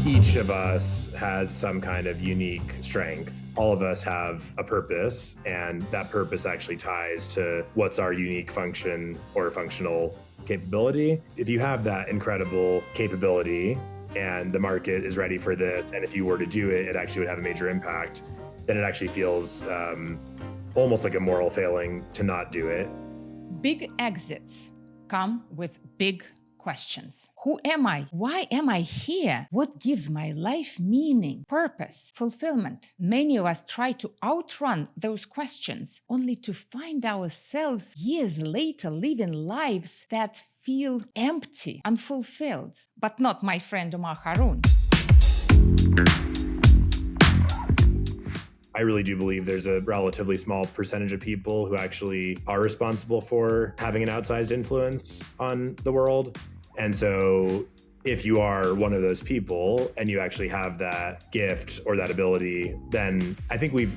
Each of us has some kind of unique strength. All of us have a purpose, and that purpose actually ties to what's our unique function or functional capability. If you have that incredible capability and the market is ready for this, and if you were to do it, it actually would have a major impact, then it actually feels almost like a moral failing to not do it. Big exits come with big questions. Who am I? Why am I here? What gives my life meaning, purpose, fulfillment? Many of us try to outrun those questions only to find ourselves years later living lives that feel empty, unfulfilled. But not my friend Omar Haroun. I really do believe there's a relatively small percentage of people who actually are responsible for having an outsized influence on the world. And so if you are one of those people and you actually have that gift or that ability, then I think we've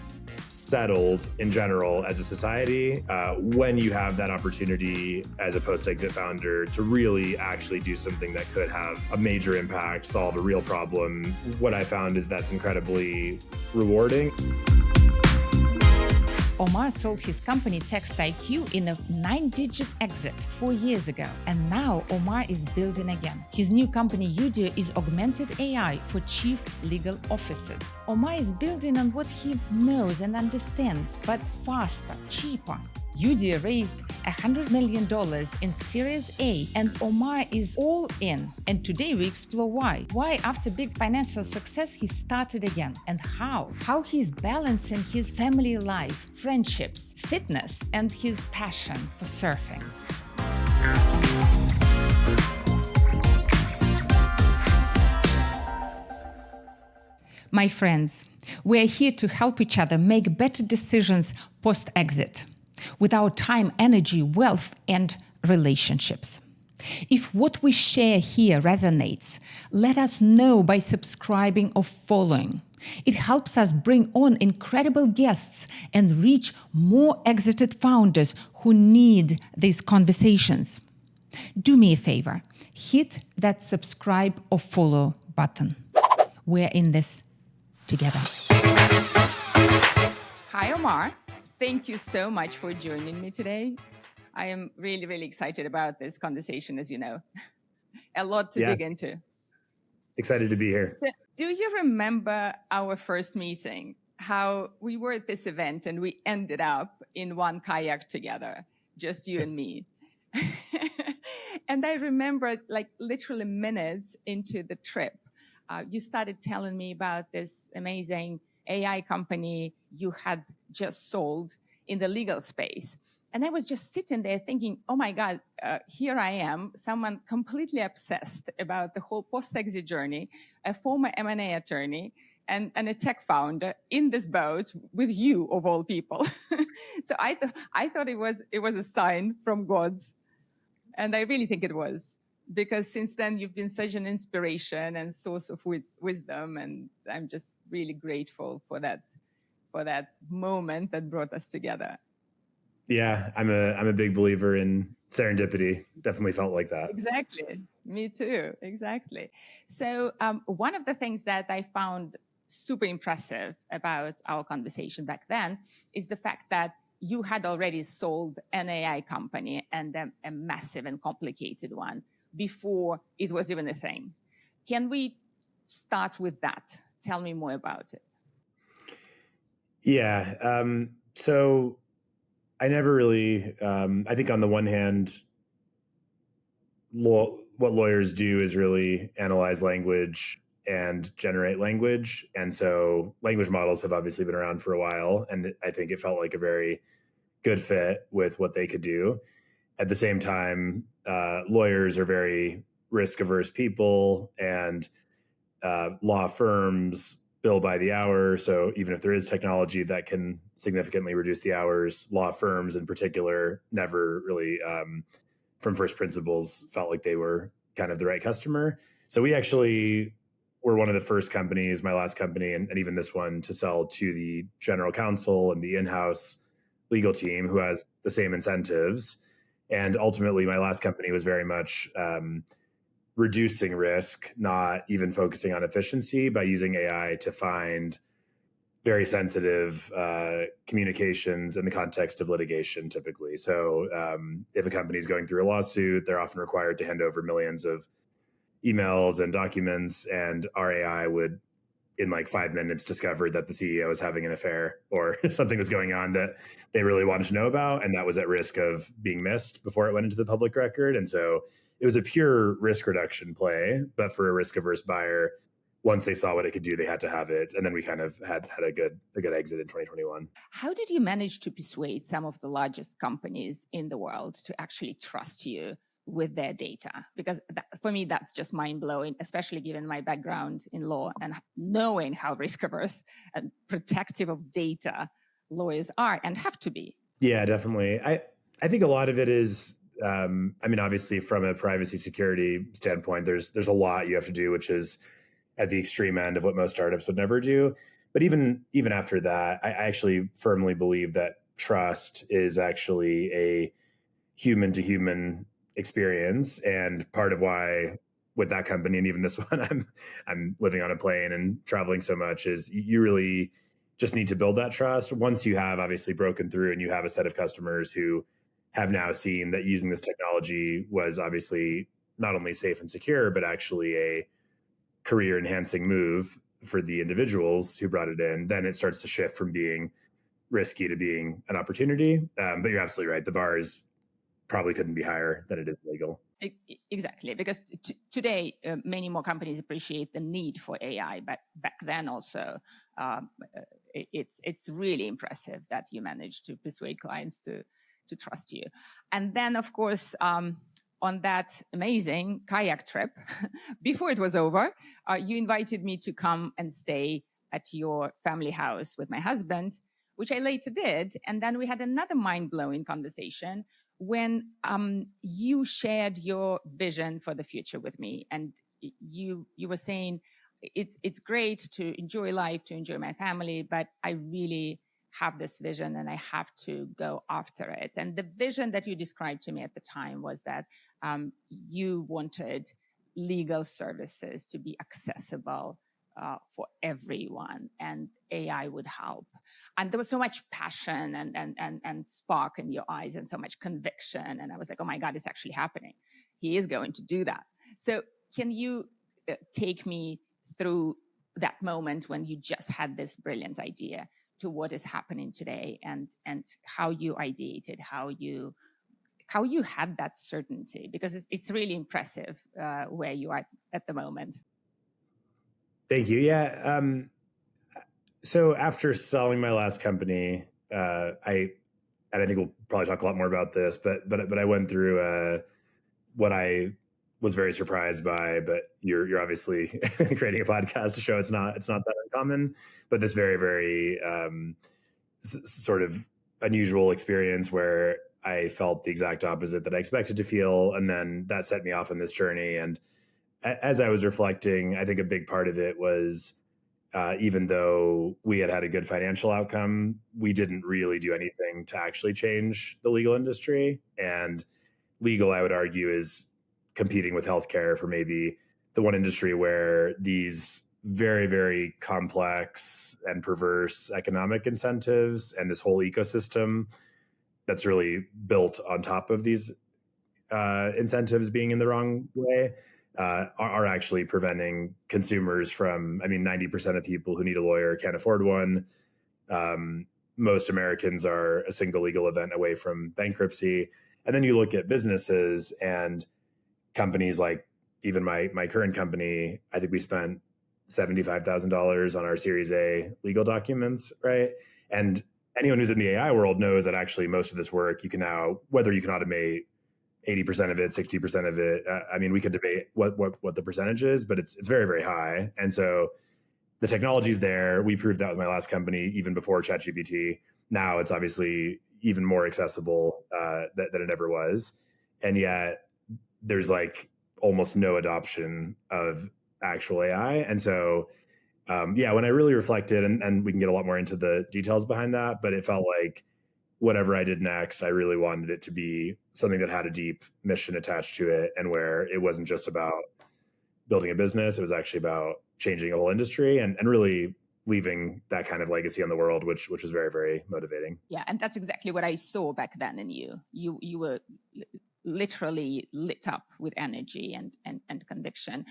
settled in general as a society when you have that opportunity as a post-exit founder to really actually do something that could have a major impact, solve a real problem. What I found is that's incredibly rewarding. Omar sold his company TextIQ in a 9-digit exit 4 years ago, and now Omar is building again. His new company Eudia is augmented AI for chief legal officers. Omar is building on what he knows and understands, but faster, cheaper. Eudia raised $100 million in Series A, and Omar is all in. And today we explore why. Why after big financial success he started again, and how. How he's balancing his family life, friendships, fitness, and his passion for surfing. My friends, we're here to help each other make better decisions post-exit with our time, energy, wealth, and relationships. If what we share here resonates, let us know by subscribing or following. It helps us bring on incredible guests and reach more exited founders who need these conversations. Do me a favor, hit that subscribe or follow button. We're in this together. Hi, Omar. Thank you so much for joining me today. I am really, really excited about this conversation, as you know. A lot to dig into. Excited to be here. So, do you remember our first meeting? How we were at this event and we ended up in one kayak together, just you and me. And I remember, like, literally minutes into the trip, you started telling me about this amazing AI company you had just sold in the legal space. And I was just sitting there thinking, oh my God, here I am, someone completely obsessed about the whole post-exit journey, a former M&A attorney and a tech founder in this boat with you of all people. So I thought it was a sign from God's. And I really think it was. Because since then, you've been such an inspiration and source of wisdom, and I'm just really grateful for that moment that brought us together. Yeah, I'm a big believer in serendipity. Definitely felt like that. Exactly. Me too. Exactly. So one of the things that I found super impressive about our conversation back then is the fact that you had already sold an AI company, and a massive and complicated one, before it was even a thing. Can we start with that? Tell me more about it. Yeah. So I never really, I think on the one hand, what lawyers do is really analyze language and generate language. And so language models have obviously been around for a while. And I think it felt like a very good fit with what they could do. At the same time, lawyers are very risk-averse people, and law firms bill by the hour. So even if there is technology that can significantly reduce the hours, law firms in particular never really, from first principles, felt like they were kind of the right customer. So we actually were one of the first companies, my last company, and even this one, to sell to the general counsel and the in-house legal team who has the same incentives. And ultimately, my last company was very much reducing risk, not even focusing on efficiency, by using AI to find very sensitive communications in the context of litigation, typically. So if a company is going through a lawsuit, they're often required to hand over millions of emails and documents, and our AI would, in like 5 minutes, discover that the CEO was having an affair or something was going on that they really wanted to know about, and that was at risk of being missed before it went into the public record. And so it was a pure risk reduction play, but for a risk averse buyer, once they saw what it could do, they had to have it. And then we kind of had a good exit in 2021. How did you manage to persuade some of the largest companies in the world to actually trust you with their data? Because for me, that's just mind-blowing, especially given my background in law and knowing how risk-averse and protective of data lawyers are and have to be. Yeah, definitely. I think a lot of it is, I mean, obviously from a privacy security standpoint, there's a lot you have to do, which is at the extreme end of what most startups would never do. But even after that, I actually firmly believe that trust is actually a human to human experience. And part of why with that company, and even this one, I'm living on a plane and traveling so much, is you really just need to build that trust. Once you have obviously broken through and you have a set of customers who have now seen that using this technology was obviously not only safe and secure, but actually a career enhancing move for the individuals who brought it in, then it starts to shift from being risky to being an opportunity. But you're absolutely right. The bars probably couldn't be higher than it is legal. Exactly, because today many more companies appreciate the need for AI, but back then also it's really impressive that you managed to persuade clients to trust you. And then, of course, on that amazing kayak trip, before it was over, you invited me to come and stay at your family house with my husband, which I later did. And then we had another mind-blowing conversation when you shared your vision for the future with me. And you were saying, it's great to enjoy life, to enjoy my family, but I really have this vision and I have to go after it. And the vision that you described to me at the time was that you wanted legal services to be accessible for everyone, and AI would help. And there was so much passion and spark in your eyes and so much conviction. And I was like, oh my God, it's actually happening. He is going to do that. So can you take me through that moment when you just had this brilliant idea to what is happening today, and how you ideated, how you had that certainty? Because it's really impressive where you are at the moment. Thank you. Yeah. So after selling my last company, I think we'll probably talk a lot more about this, but I went through what I was very surprised by. But you're obviously creating a podcast to show it's not that uncommon. But this very, very sort of unusual experience where I felt the exact opposite that I expected to feel, and then that set me off on this journey. And as I was reflecting, I think a big part of it was, even though we had a good financial outcome, we didn't really do anything to actually change the legal industry. And legal, I would argue, is competing with healthcare for maybe the one industry where these very, very complex and perverse economic incentives and this whole ecosystem that's really built on top of these incentives being in the wrong way are actually preventing consumers from, 90% of people who need a lawyer can't afford one. Most Americans are a single legal event away from bankruptcy. And then you look at businesses and companies like even my current company, I think we spent $75,000 on our Series A legal documents, right? And anyone who's in the AI world knows that actually most of this work, you can now, whether you can automate 80% of it, 60% of it. We could debate what the percentage is, but it's very, very high. And so the technology's there. We proved that with my last company, even before ChatGPT. Now it's obviously even more accessible than it ever was. And yet there's like almost no adoption of actual AI. And so, when I really reflected, and we can get a lot more into the details behind that, but it felt like whatever I did next, I really wanted it to be something that had a deep mission attached to it, and where it wasn't just about building a business. It was actually about changing a whole industry and really leaving that kind of legacy on the world, which was very, very motivating. Yeah, and that's exactly what I saw back then in you. You were literally lit up with energy and conviction.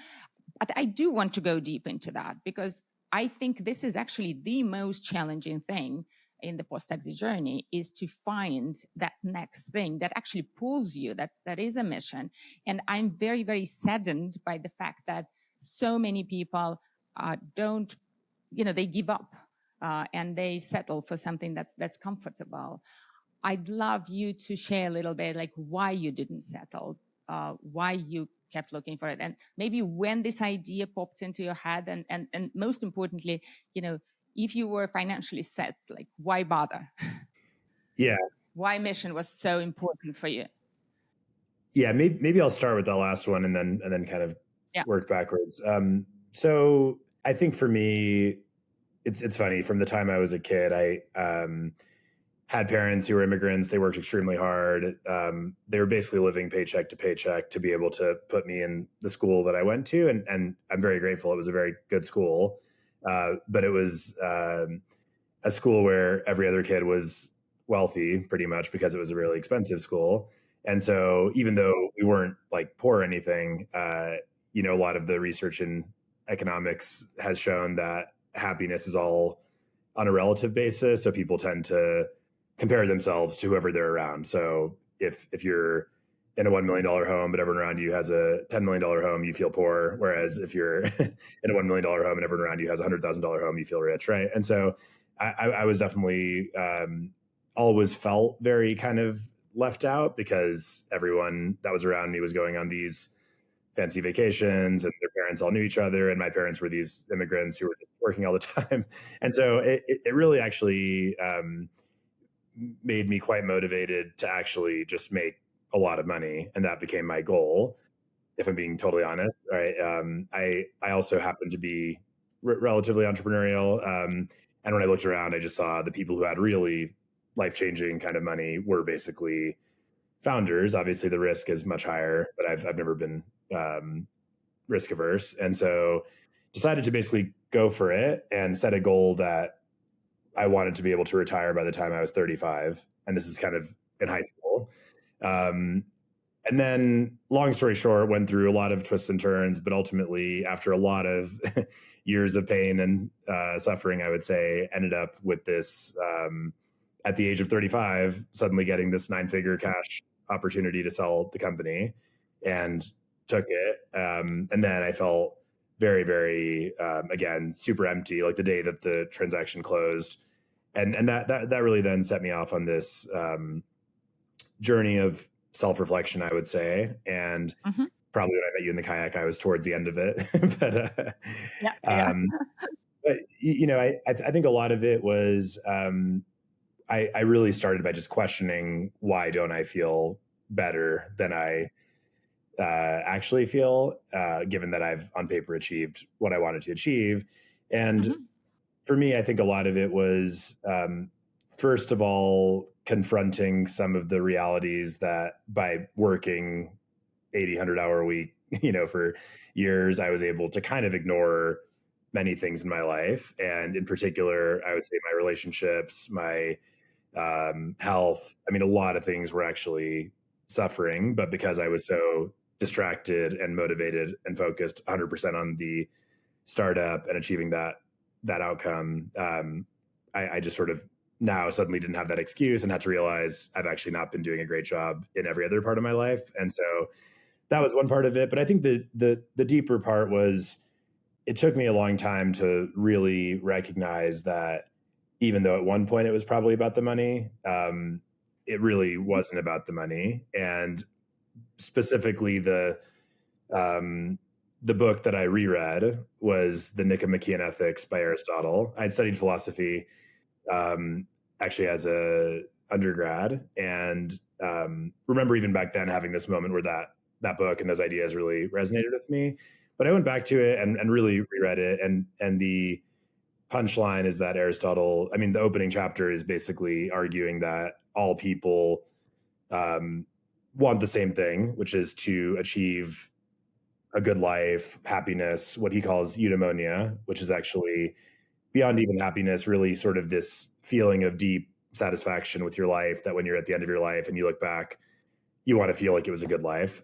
But I do want to go deep into that, because I think this is actually the most challenging thing in the post-exit journey, is to find that next thing that actually pulls you, that is a mission. And I'm very, very saddened by the fact that so many people don't, they give up and they settle for something that's comfortable. I'd love you to share a little bit, like, why you didn't settle, why you kept looking for it, and maybe when this idea popped into your head, and most importantly, if you were financially set, like, why bother? Yeah. Why mission was so important for you? Yeah, maybe I'll start with that last one and then kind of work backwards. So I think for me, it's funny. From the time I was a kid, I had parents who were immigrants. They worked extremely hard. They were basically living paycheck to paycheck to be able to put me in the school that I went to, and I'm very grateful. It was a very good school, but it was a school where every other kid was wealthy, pretty much, because it was a really expensive school. And so even though we weren't like poor or anything, a lot of the research in economics has shown that happiness is all on a relative basis. So people tend to compare themselves to whoever they're around. So if you're in a $1 million home, but everyone around you has a $10 million home, you feel poor. Whereas if you're in a $1 million home and everyone around you has a $100,000 home, you feel rich, right? And so I was definitely always felt very kind of left out, because everyone that was around me was going on these fancy vacations and their parents all knew each other. And my parents were these immigrants who were just working all the time. And so it really actually made me quite motivated to actually just make a lot of money. And that became my goal, if I'm being totally honest. Right. I also happen to be relatively entrepreneurial. And when I looked around, I just saw the people who had really life-changing kind of money were basically founders. Obviously the risk is much higher, but I've never been risk averse. And so decided to basically go for it and set a goal that I wanted to be able to retire by the time I was 35. And this is kind of in high school. And then, long story short, went through a lot of twists and turns, but ultimately, after a lot of years of pain and suffering, I would say, ended up with this, at the age of 35, suddenly getting this 9-figure cash opportunity to sell the company, and took it. And then I felt very, very, again, super empty, like the day that the transaction closed. And that really then set me off on this journey of self-reflection, I would say. And probably when I met you in the kayak, I was towards the end of it. But I think a lot of it was I really started by just questioning, why don't I feel better than I actually feel, given that I've on paper achieved what I wanted to achieve. And for me, I think a lot of it was, first of all, confronting some of the realities that by working 80, 100-hour a week, for years, I was able to kind of ignore many things in my life. And in particular, I would say my relationships, my health. I mean, a lot of things were actually suffering, but because I was so distracted and motivated and focused 100% on the startup and achieving that outcome, I just sort of now suddenly didn't have that excuse and had to realize I've actually not been doing a great job in every other part of my life. And so that was one part of it. But I think the deeper part was, it took me a long time to really recognize that even though at one point it was probably about the money, it really wasn't about the money. And specifically the book that I reread was the Nicomachean Ethics by Aristotle. I'd studied philosophy actually as a undergrad, and remember even back then having this moment where that book and those ideas really resonated with me. But I went back to it and really reread it, and the punchline is that Aristotle, I mean, the opening chapter is basically arguing that all people want the same thing, which is to achieve a good life, happiness, what he calls eudaimonia, which is actually beyond even happiness, really sort of this feeling of deep satisfaction with your life, that when you're at the end of your life and you look back, you want to feel like it was a good life.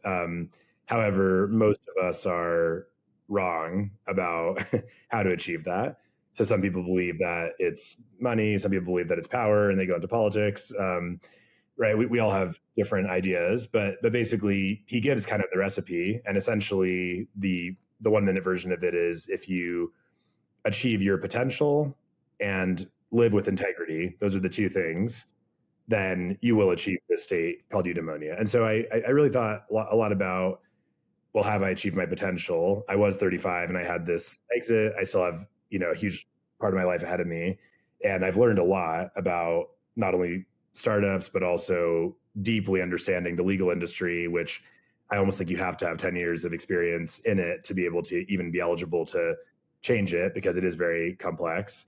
However, most of us are wrong about how to achieve that. So some people believe that it's money, some people believe that it's power, and they go into politics. Right? We all have different ideas, but basically, he gives kind of the recipe, and essentially the 1 minute version of it is, if you achieve your potential and live with integrity, those are the two things, then you will achieve this state called eudaimonia. And so I really thought a lot about, well, have I achieved my potential? I was 35 and I had this exit. I still have, a huge part of my life ahead of me. And I've learned a lot about not only startups, but also deeply understanding the legal industry, which I almost think you have to have 10 years of experience in it to be able to even be eligible to change it, because it is very complex.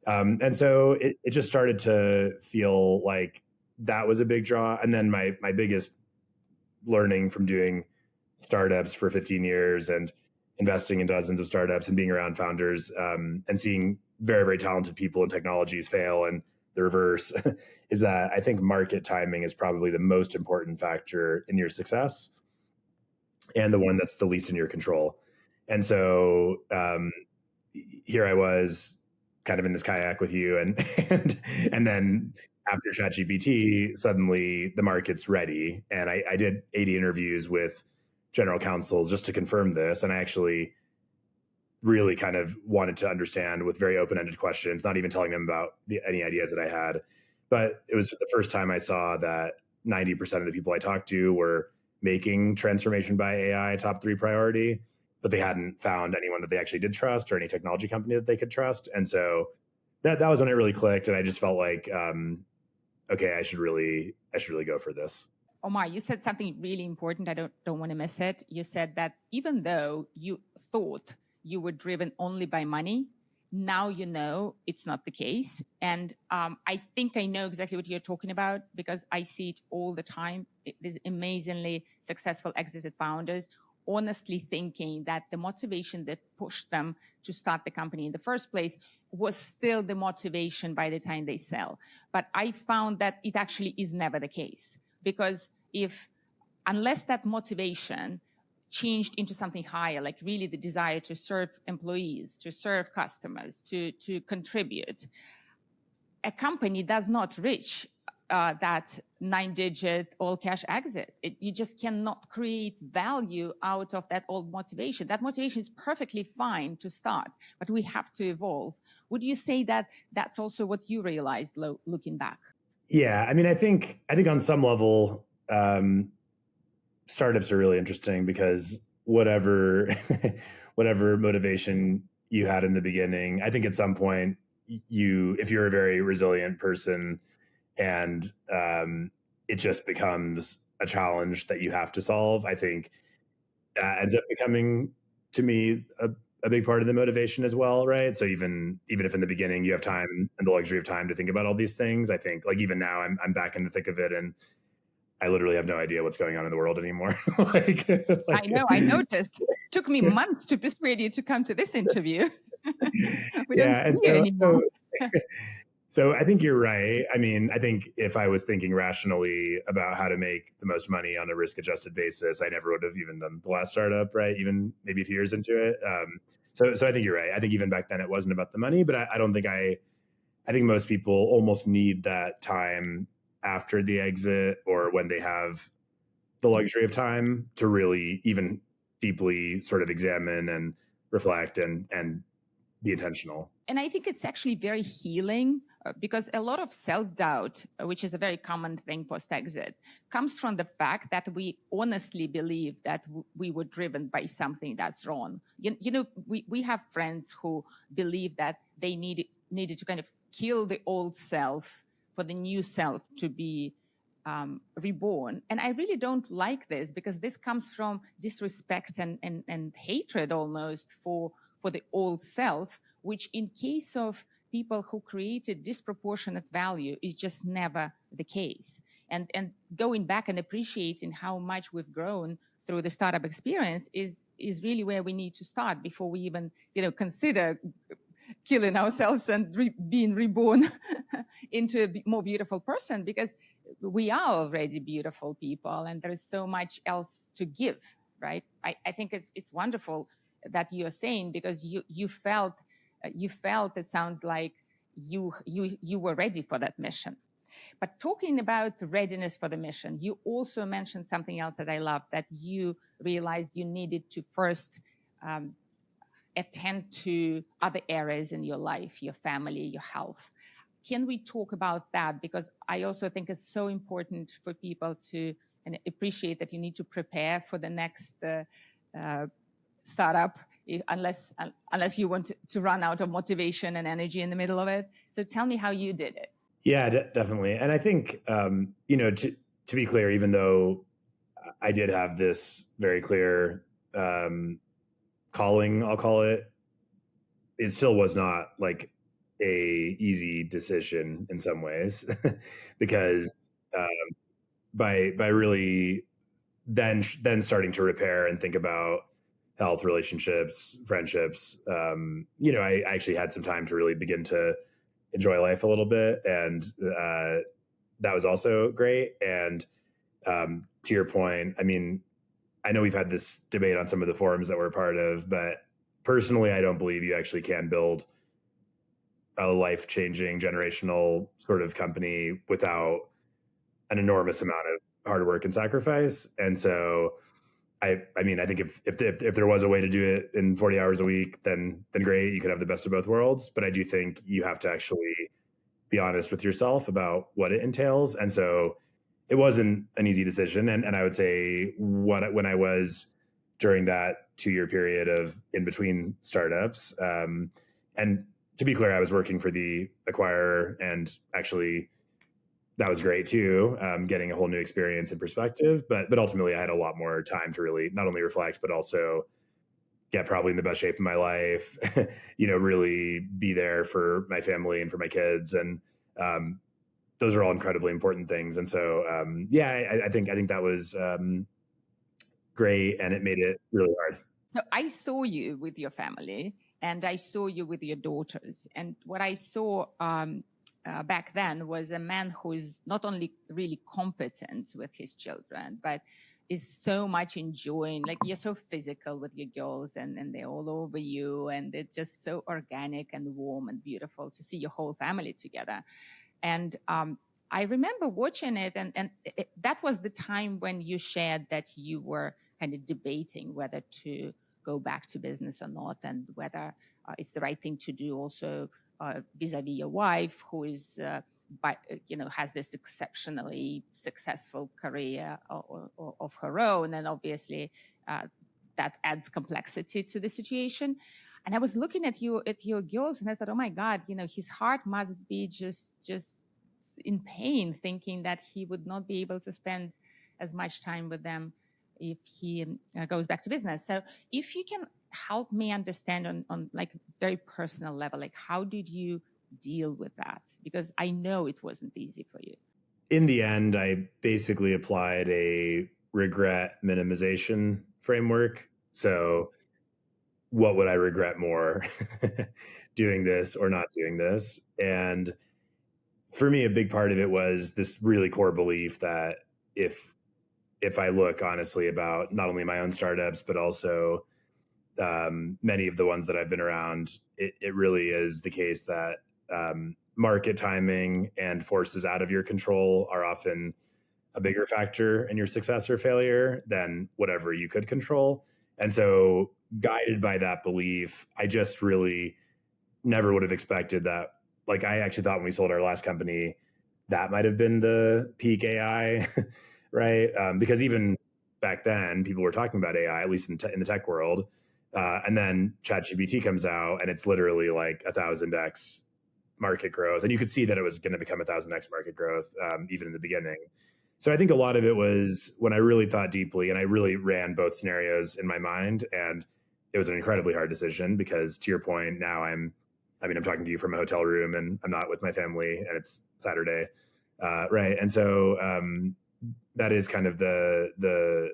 And so it just started to feel like that was a big draw. And then my biggest learning from doing startups for 15 years and investing in dozens of startups and being around founders, and seeing very, very talented people and technologies fail and the reverse is that I think market timing is probably the most important factor in your success, and the one that's the least in your control. And so here I was kind of in this kayak with you, and then after ChatGPT, suddenly the market's ready. And I did 80 interviews with general counsels just to confirm this. And I actually really kind of wanted to understand with very open-ended questions, not even telling them about any ideas that I had. But it was the first time I saw that 90% of the people I talked to were making transformation by AI a top 3 priority, but they hadn't found anyone that they actually did trust or any technology company that they could trust. And so that was when it really clicked. And I just felt like, okay, I should really go for this. Omar, you said something really important. I don't want to miss it. You said that even though you thought you were driven only by money, now you know it's not the case. And I think I know exactly what you're talking about, because I see it all the time. These amazingly successful exited founders honestly thinking that the motivation that pushed them to start the company in the first place was still the motivation by the time they sell. But I found that it actually is never the case, because unless that motivation changed into something higher, like really the desire to serve employees, to serve customers, to contribute, a company does not reach that 9-digit all-cash exit. You just cannot create value out of that old motivation. That motivation is perfectly fine to start, but we have to evolve. Would you say that that's also what you realized looking back? Yeah, I mean, I think on some level, startups are really interesting, because whatever motivation you had in the beginning, I think at some point if you're a very resilient person, and it just becomes a challenge that you have to solve, I think that ends up becoming, to me, a big part of the motivation as well, right? So even if in the beginning you have time and the luxury of time to think about all these things, I think, like, even now I'm back in the thick of it, and I literally have no idea what's going on in the world anymore. I know, I noticed. It took me months to persuade you to come to this interview. We don't see you anymore. So I think you're right. I mean, I think if I was thinking rationally about how to make the most money on a risk-adjusted basis, I never would have even done the last startup, right? Even maybe a few years into it. So I think you're right. I think even back then it wasn't about the money, but I don't think I think most people almost need that time after the exit, or when they have the luxury of time, to really even deeply sort of examine and reflect and be intentional. And I think it's actually very healing, because a lot of self-doubt, which is a very common thing post-exit, comes from the fact that we honestly believe that we were driven by something that's wrong. You know, we have friends who believe that they needed to kind of kill the old self for the new self to be reborn. And I really don't like this, because this comes from disrespect and hatred almost for the old self, which in case of people who created disproportionate value is just never the case. And going back and appreciating how much we've grown through the startup experience is really where we need to start before we even, consider killing ourselves and being reborn into a more beautiful person, because we are already beautiful people and there is so much else to give, right? I think it's wonderful that you're saying, because you felt it sounds like you were ready for that mission. But talking about readiness for the mission, you also mentioned something else that I love, that you realized you needed to first attend to other areas in your life, your family, your health. Can we talk about that? Because I also think it's so important for people to appreciate that you need to prepare for the next startup, unless you want to run out of motivation and energy in the middle of it. So tell me how you did it. Yeah, definitely. And I think, to be clear, even though I did have this very clear calling, I'll call it, it still was not like a easy decision in some ways, because by really then starting to repair and think about health, relationships, friendships, I actually had some time to really begin to enjoy life a little bit, and that was also great. And to your point, I mean, I know we've had this debate on some of the forums that we're a part of, but personally, I don't believe you actually can build a life-changing generational sort of company without an enormous amount of hard work and sacrifice. And so I mean, I think if there was a way to do it in 40 hours a week, then great, you could have the best of both worlds. But I do think you have to actually be honest with yourself about what it entails. And so it wasn't an easy decision. And I would say when I was during that 2-year period of in between startups, and to be clear, I was working for the acquirer, and actually that was great too, getting a whole new experience and perspective. But ultimately, I had a lot more time to really not only reflect, but also get probably in the best shape of my life. Really be there for my family and for my kids, and those are all incredibly important things. And so, I think that was great, and it made it really hard. So I saw you with your family, and I saw you with your daughters, and what I saw back then was a man who is not only really competent with his children, but is so much enjoying, like you're so physical with your girls, and they're all over you, and it's just so organic and warm and beautiful to see your whole family together. And I remember watching it, and that was the time when you shared that you were kind of debating whether to go back to business or not, and whether it's the right thing to do also vis-a-vis your wife, who is, has this exceptionally successful career of her own, and obviously that adds complexity to the situation. And I was looking at your girls, and I thought, oh my God, his heart must be just in pain, thinking that he would not be able to spend as much time with them if he goes back to business. So if you can help me understand on like very personal level, like how did you deal with that? Because I know it wasn't easy for you. In the end, I basically applied a regret minimization framework. So what would I regret more, doing this or not doing this? And for me, a big part of it was this really core belief that if I look honestly about not only my own startups, but also many of the ones that I've been around, it really is the case that market timing and forces out of your control are often a bigger factor in your success or failure than whatever you could control. And so, guided by that belief, I just really never would have expected that. Like, I actually thought when we sold our last company, that might have been the peak AI, right? Because even back then, people were talking about AI, at least in the tech world. And then ChatGPT comes out, and it's literally like 1,000x market growth. And you could see that it was going to become 1,000x market growth, even in the beginning. So I think a lot of it was when I really thought deeply, and I really ran both scenarios in my mind. And it was an incredibly hard decision because, to your point, now I'm talking to you from a hotel room, and I'm not with my family, and it's Saturday, right? And so that is kind of the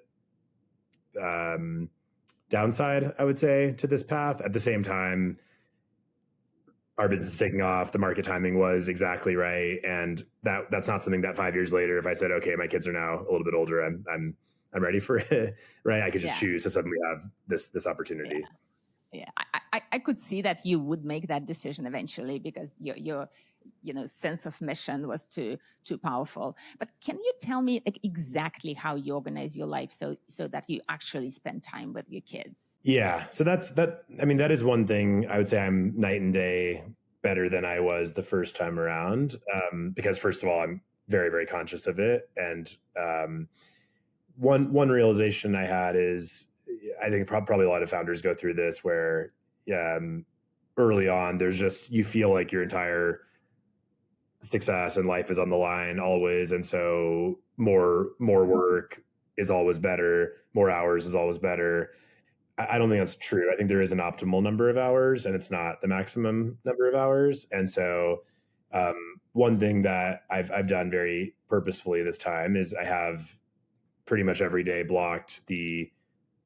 downside, I would say, to this path. At the same time, our business is taking off. The market timing was exactly right, and that's not something that 5 years later, if I said, okay, my kids are now a little bit older, I'm ready for it, right? I could just choose to suddenly have this opportunity. Yeah, I could see that you would make that decision eventually because your sense of mission was too powerful. But can you tell me like exactly how you organize your life so that you actually spend time with your kids? Yeah, so that is one thing I would say I'm night and day better than I was the first time around, because first of all, I'm very, very conscious of it, and one realization I had is, I think probably a lot of founders go through this, where early on there's just, you feel like your entire success and life is on the line always, and so more work is always better, more hours is always better. I don't think that's true. I think there is an optimal number of hours, and it's not the maximum number of hours. And so one thing that I've done very purposefully this time is I have pretty much every day blocked the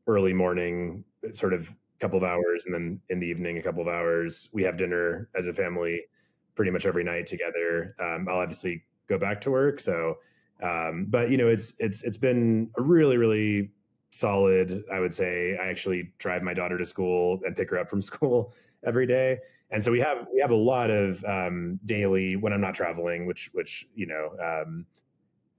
early morning sort of couple of hours, and then in the evening a couple of hours. We have dinner as a family pretty much every night together. I'll obviously go back to work, so but it's been a really, really solid, I would say. I actually drive my daughter to school and pick her up from school every day, and so we have a lot of daily, when I'm not traveling, which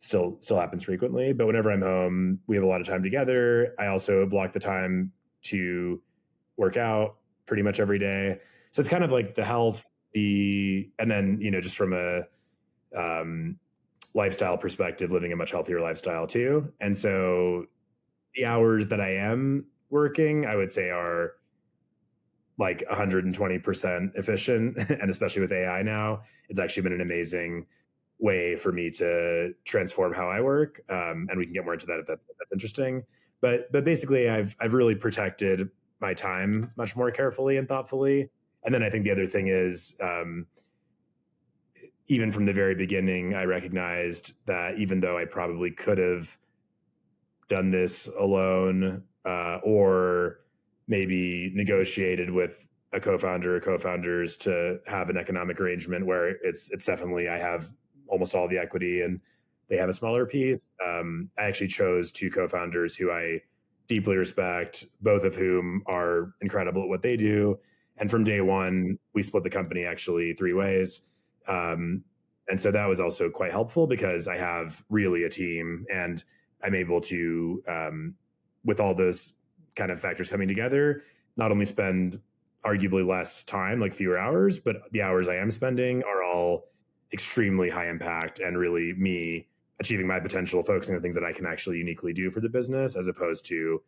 still happens frequently, but whenever I'm home, we have a lot of time together. I also block the time to work out pretty much every day. So it's kind of like the health, and then, just from a lifestyle perspective, living a much healthier lifestyle too. And so the hours that I am working, I would say, are like 120% efficient. And especially with AI now, it's actually been an amazing way for me to transform how I work. And we can get more into that if that's interesting. But basically, I've really protected my time much more carefully and thoughtfully. And then I think the other thing is, even from the very beginning, I recognized that even though I probably could have done this alone, or maybe negotiated with a co-founder or co-founders to have an economic arrangement where it's definitely, I have almost all the equity and they have a smaller piece. I actually chose two co-founders who I deeply respect, both of whom are incredible at what they do. And from day one, we split the company actually 3 ways. And so that was also quite helpful because I have really a team, and I'm able to, with all those kind of factors coming together, not only spend arguably less time, like fewer hours, but the hours I am spending are all extremely high impact and really me achieving my potential, focusing on things that I can actually uniquely do for the business, as opposed to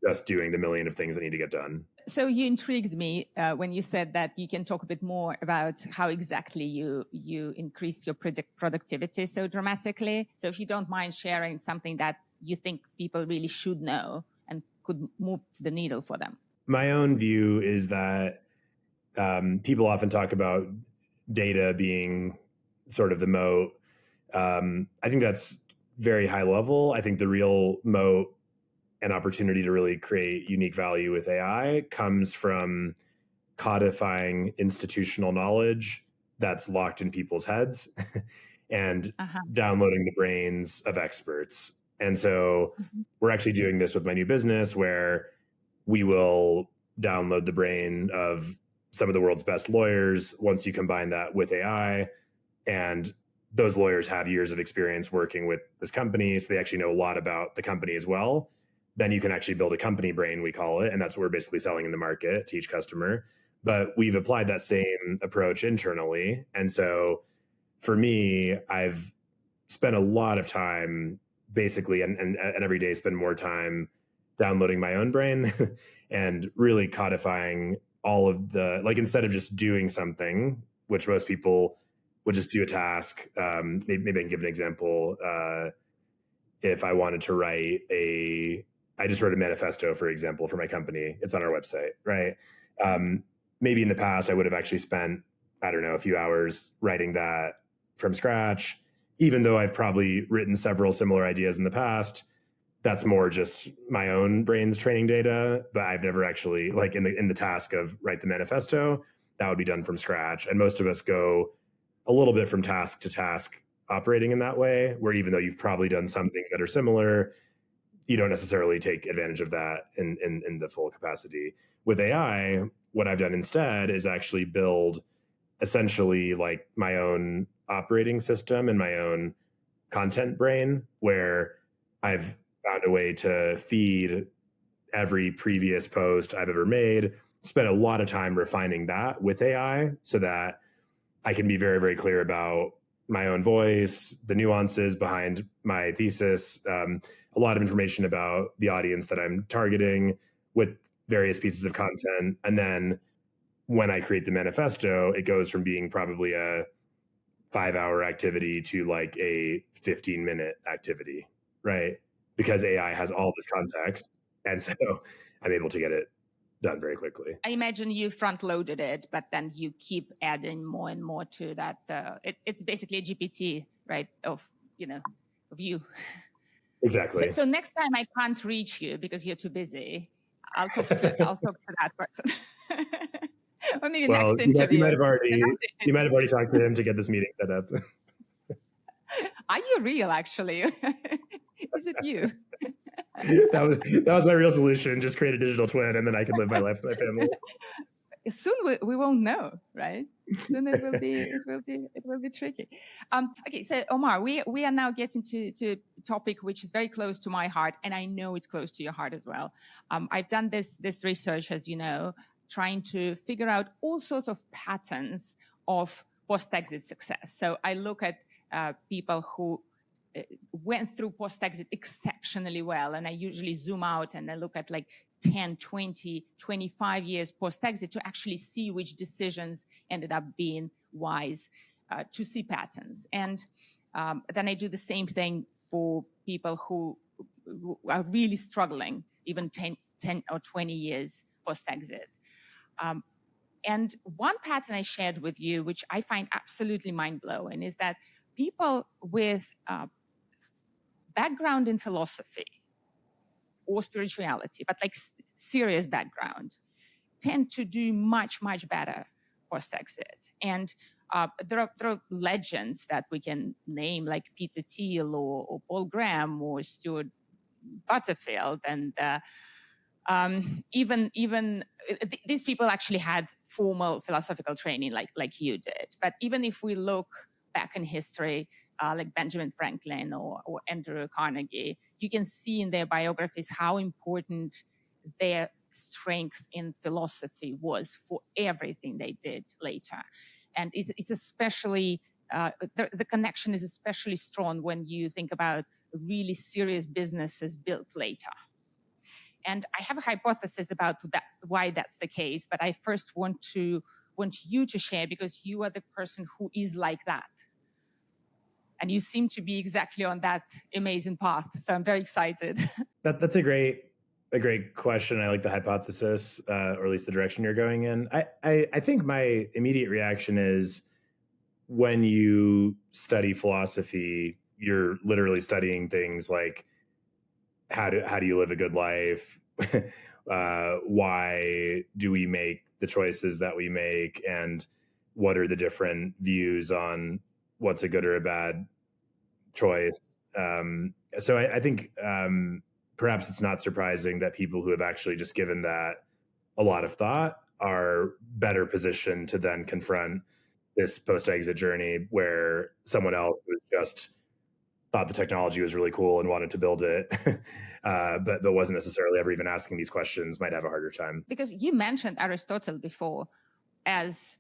just doing the million of things that need to get done. So you intrigued me when you said that you can talk a bit more about how exactly you increased your productivity so dramatically. So if you don't mind sharing something that you think people really should know and could move the needle for them. My own view is that people often talk about data being sort of the moat. I think that's very high level. I think the real moat and opportunity to really create unique value with AI comes from codifying institutional knowledge that's locked in people's heads and downloading the brains of experts. And so we're actually doing this with my new business, where we will download the brain of some of the world's best lawyers once you combine that with AI. And those lawyers have years of experience working with this company, so they actually know a lot about the company as well. Then you can actually build a company brain, we call it, and that's what we're basically selling in the market to each customer. But we've applied that same approach internally. And so for me, I've spent a lot of time basically, and every day spend more time downloading my own brain and really codifying all of the, like, instead of just doing something, which most people would just do a task. Maybe I can give an example. If I wanted to write I just wrote a manifesto, for example, for my company. It's on our website, right? Maybe in the past, I would have actually spent, I don't know, a few hours writing that from scratch, even though I've probably written several similar ideas in the past. that's more just my own brain's training data, but I've never actually, like, in the task of write the manifesto, that would be done from scratch. And most of us go a little bit from task to task operating in that way, where even though you've probably done some things that are similar, you don't necessarily take advantage of that in the full capacity. With AI, what I've done instead is actually build essentially like my own operating system and my own content brain, where I've found a way to feed every previous post I've ever made, spent a lot of time refining that with AI so that I can be very, very clear about my own voice, the nuances behind my thesis, a lot of information about the audience that I'm targeting with various pieces of content. And then when I create the manifesto, it goes from being probably a 5-hour activity to like a 15-minute activity, right? Because AI has all this context. And so I'm able to get it done very quickly. I imagine you front loaded it, but then you keep adding more and more to that. It's basically a GPT, right? Of you. Exactly. So next time I can't reach you because you're too busy, I'll talk to that person. Or maybe next interview. You might have already talked to him to get this meeting set up. Are you real, actually? Is it you? that was my real solution. Just create a digital twin, and then I can live my life with my family. Soon we won't know, right? Soon it will be tricky. Okay, so Omar, we are now getting to a topic which is very close to my heart, and I know it's close to your heart as well. I've done this research, as you know, trying to figure out all sorts of patterns of post-exit success. So I look at people who went through post-exit exceptionally well, and I usually zoom out and I look at like 10, 20, 25 years post-exit to actually see which decisions ended up being wise, to see patterns. And then I do the same thing for people who are really struggling, even 10 or 20 years post-exit. And one pattern I shared with you, which I find absolutely mind-blowing, is that people with background in philosophy or spirituality, but like serious background, tend to do much, much better post-exit. And there are legends that we can name, like Peter Thiel or Paul Graham or Stuart Butterfield, and even these people actually had formal philosophical training like you did. But even if we look back in history, like Benjamin Franklin or Andrew Carnegie, you can see in their biographies how important their strength in philosophy was for everything they did later. And it's especially, the connection is especially strong when you think about really serious businesses built later. And I have a hypothesis about that, why that's the case, but I first want you to share, because you are the person who is like that. And you seem to be exactly on that amazing path. So I'm very excited. That's a great question. I like the hypothesis, or at least the direction you're going in. I think my immediate reaction is, when you study philosophy, you're literally studying things like how do you live a good life? Why do we make the choices that we make? And what are the different views on what's a good or a bad choice? So I think perhaps it's not surprising that people who have actually just given that a lot of thought are better positioned to then confront this post-exit journey, where someone else who just thought the technology was really cool and wanted to build it, but wasn't necessarily ever even asking these questions, might have a harder time. Because you mentioned Aristotle before as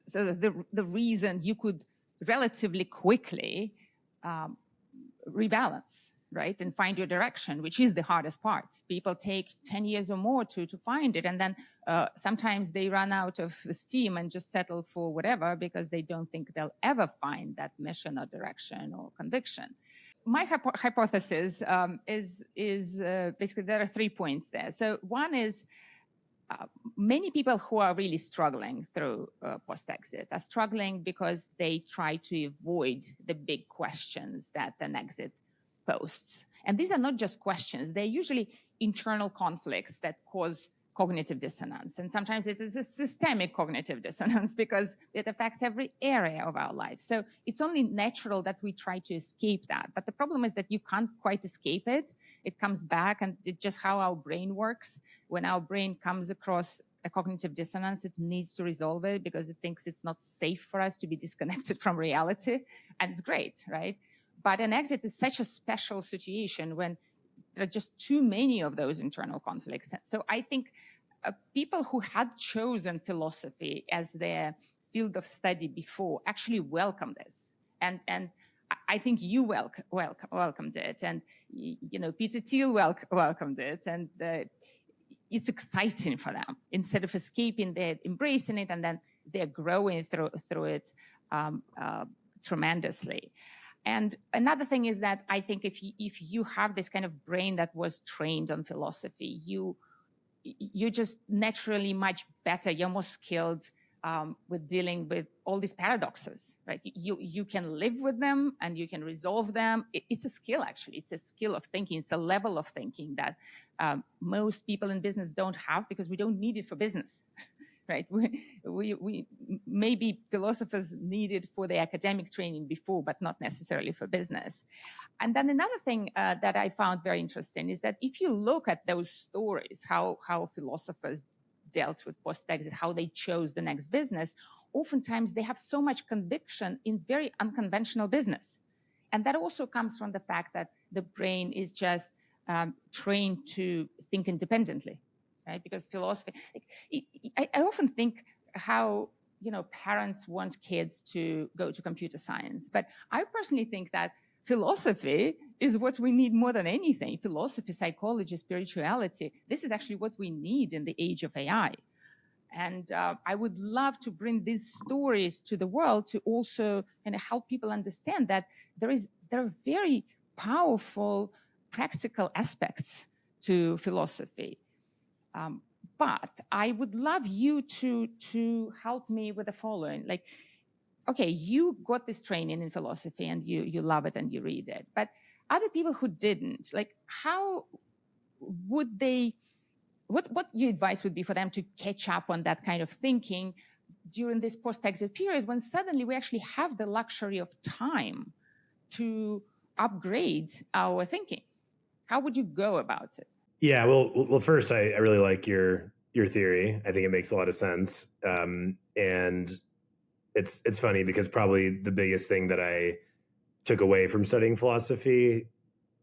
so the reason you could relatively quickly rebalance, right, and find your direction, which is the hardest part. People take 10 years or more to find it, and then sometimes they run out of steam and just settle for whatever because they don't think they'll ever find that mission or direction or conviction. My hypothesis is basically there are 3 points there. So one is many people who are really struggling through post-exit are struggling because they try to avoid the big questions that an exit posts. And these are not just questions. They're usually internal conflicts that cause cognitive dissonance. And sometimes it is a systemic cognitive dissonance because it affects every area of our lives. So it's only natural that we try to escape that. But the problem is that you can't quite escape it. It comes back, and it's just how our brain works. When our brain comes across a cognitive dissonance, it needs to resolve it because it thinks it's not safe for us to be disconnected from reality. And it's great, right? But an exit is such a special situation when there are just too many of those internal conflicts. So I think people who had chosen philosophy as their field of study before actually welcome this. And I think you welcomed it. And, you know, Peter Thiel welcomed it. And it's exciting for them. Instead of escaping, they're embracing it, and then they're growing through it tremendously. And another thing is that I think if you have this kind of brain that was trained on philosophy, you're just naturally much better. You're more skilled with dealing with all these paradoxes, right? You can live with them and you can resolve them. It's a skill, actually. It's a skill of thinking. It's a level of thinking that most people in business don't have because we don't need it for business. Right? We maybe philosophers need it for their academic training before, but not necessarily for business. And then another thing that I found very interesting is that if you look at those stories, how philosophers dealt with post-exit, how they chose the next business, oftentimes they have so much conviction in very unconventional business. And that also comes from the fact that the brain is just trained to think independently. Right? Because philosophy, I often think how, you know, parents want kids to go to computer science, but I personally think that philosophy is what we need more than anything. Philosophy, psychology, spirituality, this is actually what we need in the age of AI. And I would love to bring these stories to the world to also kind of help people understand that there are very powerful practical aspects to philosophy. But I would love you to help me with the following. Like, okay, you got this training in philosophy and you love it and you read it. But other people who didn't, like, how would they, what your advice would be for them to catch up on that kind of thinking during this post-exit period when suddenly we actually have the luxury of time to upgrade our thinking? How would you go about it? Yeah, well, first, I really like your theory. I think it makes a lot of sense, and it's funny because probably the biggest thing that I took away from studying philosophy,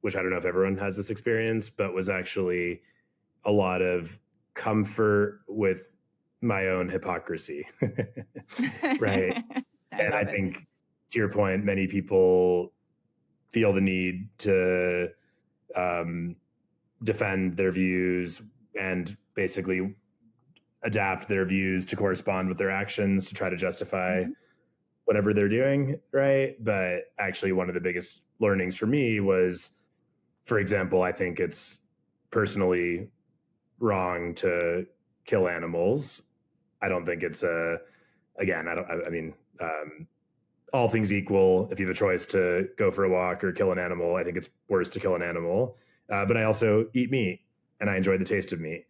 which I don't know if everyone has this experience, but was actually a lot of comfort with my own hypocrisy, right? And I think, to your point, many people feel the need to defend their views and basically adapt their views to correspond with their actions to try to justify whatever they're doing, right? But actually, one of the biggest learnings for me was, for example, I think it's personally wrong to kill animals. I don't think it's all things equal, if you have a choice to go for a walk or kill an animal, I think it's worse to kill an animal. But I also eat meat and I enjoy the taste of meat,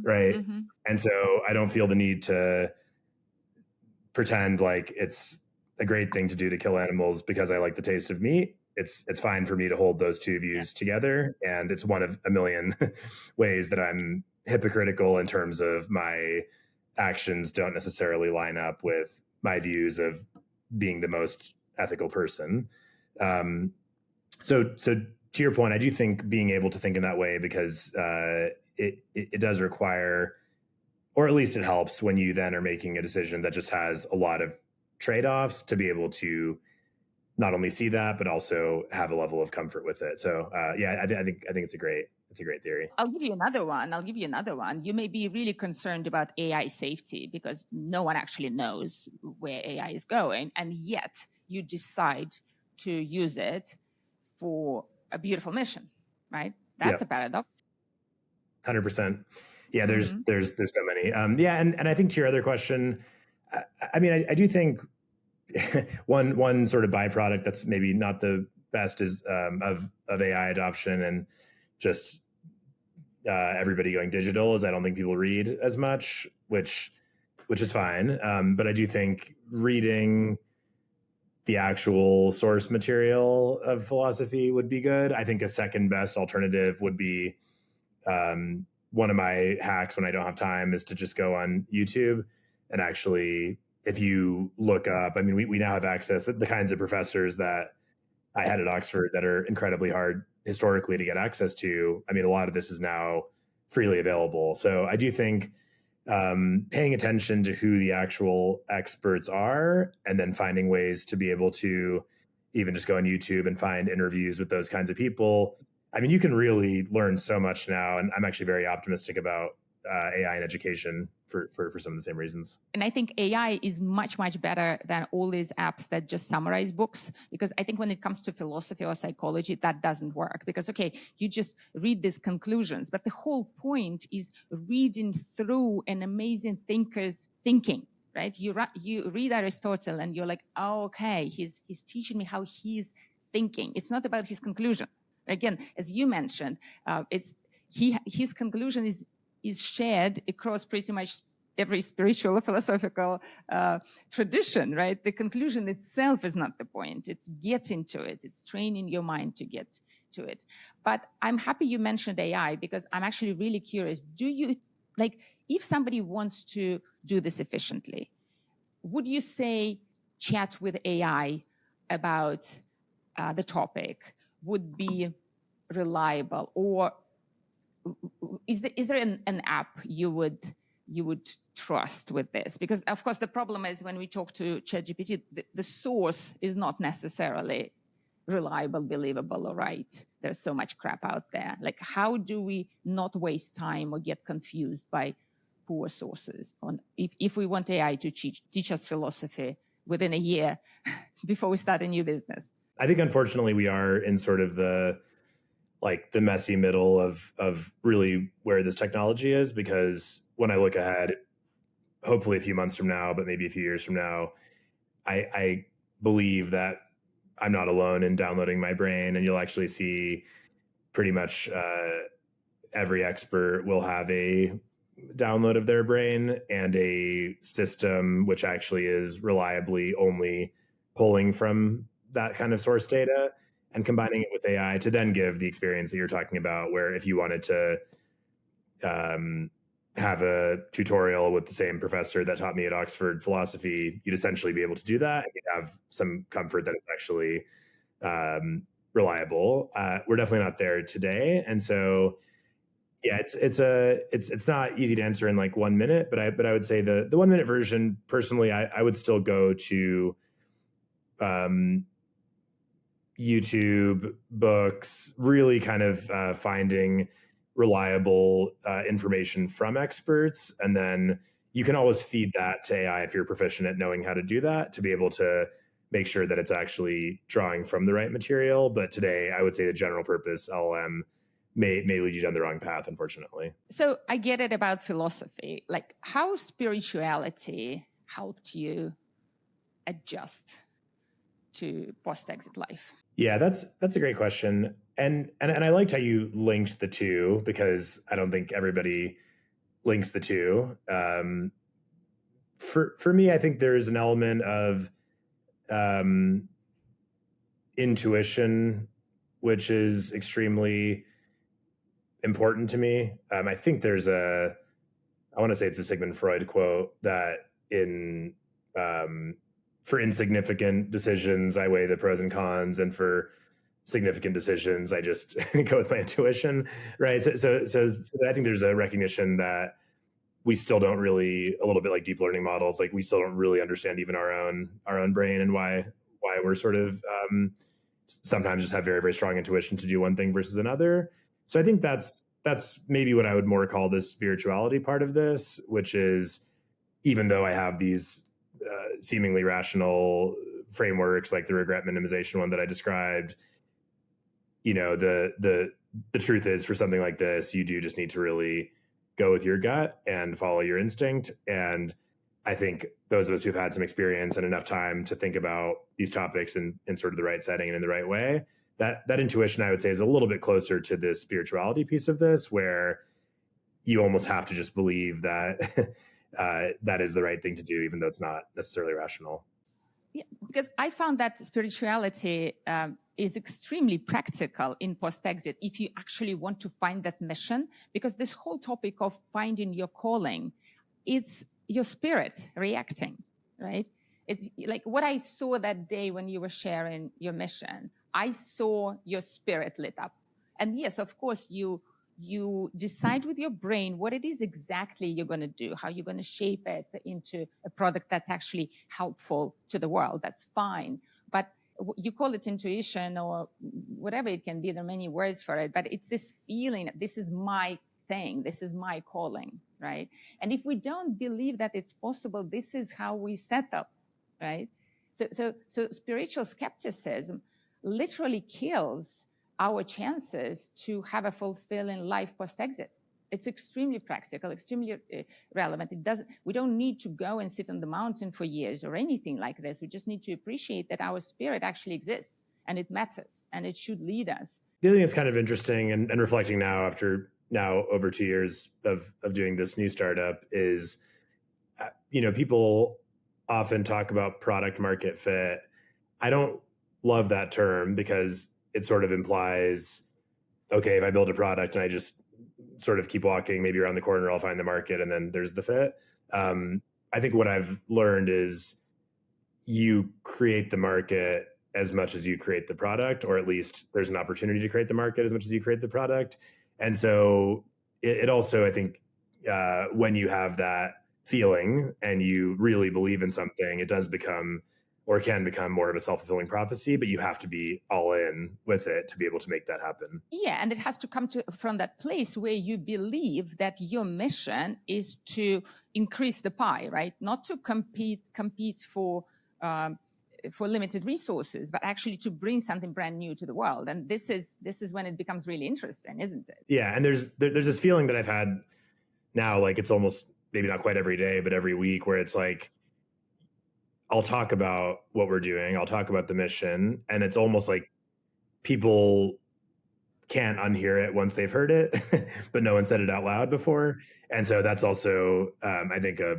right? And so I don't feel the need to pretend like it's a great thing to do to kill animals because I like the taste of meat. It's fine for me to hold those two views together. And it's one of a million ways that I'm hypocritical in terms of my actions don't necessarily line up with my views of being the most ethical person. So to your point, I do think being able to think in that way, because it does require, or at least it helps when you then are making a decision that just has a lot of trade-offs, to be able to not only see that, but also have a level of comfort with it. So I think it's a great theory. I'll give you another one. You may be really concerned about AI safety because no one actually knows where AI is going, and yet you decide to use it for a beautiful mission, right? That's a paradox. 100%. Yeah, there's so many. And I think to your other question, I do think one sort of byproduct that's maybe not the best is of AI adoption and just everybody going digital is I don't think people read as much, which is fine. But I do think reading the actual source material of philosophy would be good. I think a second best alternative would be one of my hacks when I don't have time is to just go on YouTube and actually, if you look up, I mean, we now have access to the kinds of professors that I had at Oxford that are incredibly hard historically to get access to. I mean, a lot of this is now freely available. So I do think paying attention to who the actual experts are and then finding ways to be able to even just go on YouTube and find interviews with those kinds of people. I mean, you can really learn so much now. And I'm actually very optimistic about AI in education for some of the same reasons. And I think AI is much, much better than all these apps that just summarize books. Because I think when it comes to philosophy or psychology, that doesn't work. Because, okay, you just read these conclusions. But the whole point is reading through an amazing thinker's thinking, right? You read Aristotle and you're like, oh, okay, he's teaching me how he's thinking. It's not about his conclusion. Again, as you mentioned, his conclusion is shared across pretty much every spiritual or philosophical tradition, right? The conclusion itself is not the point. It's getting to it. It's training your mind to get to it. But I'm happy you mentioned AI because I'm actually really curious. Do you, like, if somebody wants to do this efficiently, would you say chat with AI about the topic would be reliable, or is there an app you would trust with this? Because of course the problem is when we talk to ChatGPT, the source is not necessarily reliable, believable, or right. There's so much crap out there. Like, how do we not waste time or get confused by poor sources if we want AI to teach us philosophy within a year before we start a new business? I think unfortunately we are in sort of the messy middle of really where this technology is, because when I look ahead, hopefully a few months from now, but maybe a few years from now, I believe that I'm not alone in downloading my brain, and you'll actually see pretty much every expert will have a download of their brain and a system which actually is reliably only pulling from that kind of source data and combining it with AI to then give the experience that you're talking about, where if you wanted to have a tutorial with the same professor that taught me at Oxford philosophy, you'd essentially be able to do that and you'd have some comfort that it's actually reliable. We're definitely not there today. And so, yeah, it's not easy to answer in like 1 minute, but I would say the 1 minute version, personally, I would still go to YouTube, books, really kind of finding reliable information from experts. And then you can always feed that to AI if you're proficient at knowing how to do that, to be able to make sure that it's actually drawing from the right material. But today, I would say the general purpose LLM may lead you down the wrong path, unfortunately. So I get it about philosophy. Like, how spirituality helped you adjust to post-exit life? Yeah, that's a great question. And I liked how you linked the two, because I don't think everybody links the two. For me, I think there's an element of intuition, which is extremely important to me. I think there's I want to say it's a Sigmund Freud quote that for insignificant decisions, I weigh the pros and cons, and for significant decisions, I just go with my intuition, right? So I think there's a recognition that we still don't really, a little bit like deep learning models, like we still don't really understand even our own brain, and why we're sort of sometimes just have very, very strong intuition to do one thing versus another. So I think that's maybe what I would more call the spirituality part of this, which is, even though I have these seemingly rational frameworks like the regret minimization one that I described, you know, the truth is, for something like this, you do just need to really go with your gut and follow your instinct. And I think those of us who've had some experience and enough time to think about these topics in sort of the right setting and in the right way, that intuition, I would say, is a little bit closer to the spirituality piece of this, where you almost have to just believe that that is the right thing to do, even though it's not necessarily rational. Yeah, because I found that spirituality is extremely practical in post-exit if you actually want to find that mission, because this whole topic of finding your calling, it's your spirit reacting, right? It's like what I saw that day when you were sharing your mission. I saw your spirit lit up. And yes, of course, you decide with your brain what it is exactly you're going to do, how you're going to shape it into a product that's actually helpful to the world. That's fine. But you call it intuition or whatever it can be. There are many words for it, but it's this feeling, this is my thing, this is my calling, right? And if we don't believe that it's possible, this is how we set up, right? So spiritual skepticism literally kills our chances to have a fulfilling life post-exit. It's extremely practical, extremely relevant. We don't need to go and sit on the mountain for years or anything like this. We just need to appreciate that our spirit actually exists and it matters and it should lead us. The other thing that's kind of interesting and reflecting now after over 2 years of doing this new startup is, people often talk about product market fit. I don't love that term because it sort of implies, okay, if I build a product and I just sort of keep walking, maybe around the corner, I'll find the market and then there's the fit. I think what I've learned is you create the market as much as you create the product, or at least there's an opportunity to create the market as much as you create the product. And so it also, I think, when you have that feeling and you really believe in something, it does become or can become more of a self-fulfilling prophecy, but you have to be all in with it to be able to make that happen. Yeah, and it has to come from that place where you believe that your mission is to increase the pie, right? Not to compete for limited resources, but actually to bring something brand new to the world. And this is when it becomes really interesting, isn't it? Yeah, and there's this feeling that I've had now, like it's almost maybe not quite every day, but every week, where it's like, I'll talk about what we're doing, I'll talk about the mission, and it's almost like people can't unhear it once they've heard it, but no one said it out loud before. And so that's also, I think, a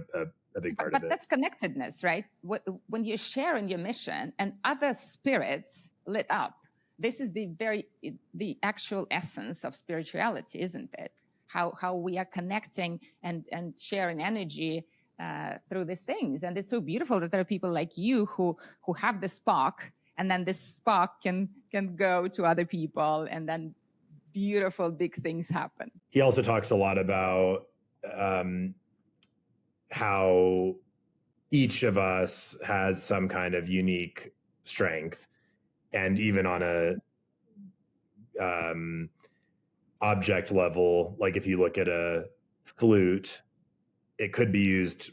big part of it. But that's connectedness, right? When you're sharing your mission and other spirits lit up, this is the actual essence of spirituality, isn't it? How we are connecting and sharing energy through these things. And it's so beautiful that there are people like you who have the spark, and then this spark can go to other people, and then beautiful big things happen. He also talks a lot about how each of us has some kind of unique strength, and even on a object level, like if you look at a flute, it could be used,